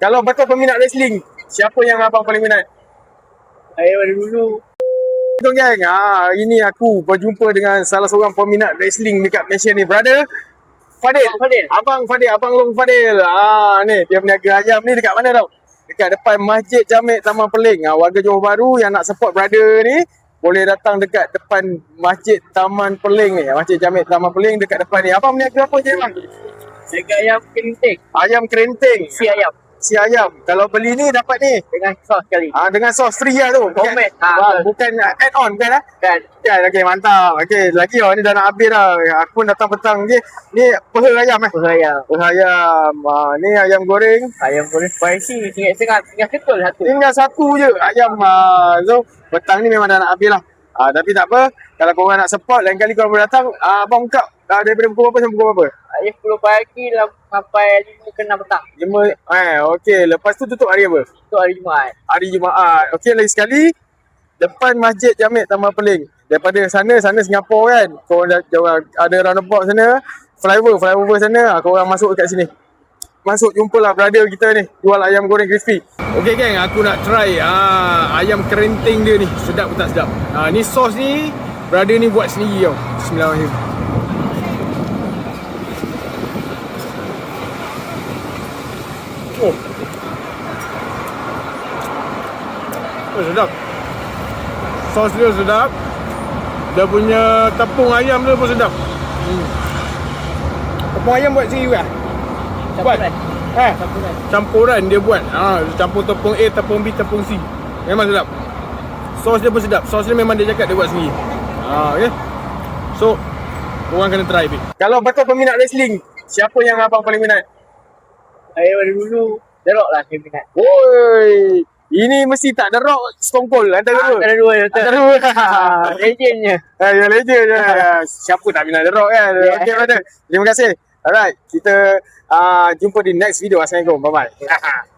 Kalau betul peminat wrestling, siapa yang abang paling minat? Saya dari dulu. Betul geng, hari ni aku berjumpa dengan salah seorang peminat wrestling dekat Malaysia ni, brother Fadil. Abang Fadil, Abang Long Fadil. Ni dia berniaga ayam ni dekat mana tau? Dekat depan Masjid Jamek Taman Peling. Warga Johor Bahru yang nak support brother ni boleh datang dekat depan Masjid Taman Peling ni. Masjid Jamek Taman Peling dekat depan ni. Abang berniaga apa je bang? Jaga ayam kerinting. Ayam kerinting. Si ayam. Si ayam. Kalau beli ni dapat ni Dengan sos sekali. dengan sos free lah tu. Homemade. Bukan add-on kan lah? Kan. Ya, okey, mantap. Okey, lagi ni dah nak habis dah. Aku pun datang petang je. Ni peha ayam Ayam. Peha ayam. Ni ayam goreng. Ayam goreng spicy. Tinggal ketul satu. Tinggal satu je ayam. So, petang ni memang dah nak habis lah. Tapi tak apa. Kalau korang nak support, lain kali korang boleh datang. Abang buka daripada pukul berapa sampai pukul berapa? Ayam 10 pagi sampai 5 ke 6 petang. 5. Okey. Lepas tu tutup hari apa? Itu hari Jumaat. Hari Jumaat. Okey, lagi sekali. Depan Masjid Jamek Taman Peling. Daripada sana Singapura kan. Korang ada roundabout sana. Flyover sana. Korang masuk dekat sini. Masuk jumpalah brother kita ni. Jual ayam goreng crispy. Okey geng, aku nak try ayam kerinting dia ni. Sedap ke tak sedap? Ni sos ni brother ni buat sendiri tau. Bismillahirrahmanirrahim. Sedap. Sos dia sedap. Dia punya tepung ayam dia pun sedap. Tepung ayam buat sendiri kan? Campuran. Campuran dia buat. Campur tepung A, tepung B, tepung C. Memang sedap. Sos dia pun sedap. Sos dia memang dia cakap dia buat sendiri. Okay. So, korang kena try bit. Kalau betul peminat wrestling, siapa yang abang paling minat? Saya dari dulu. The Rock lah saya minat. Woi, ini mesti tak The Rock, Stone Cold antara dua. Antara dua. Antara dua. Legendnya. Ya, legend je. Siapa tak minat The Rock kan? Yeah. Okay brother. Terima kasih. Alright, kita jumpa di next video. Assalamualaikum. Bye bye.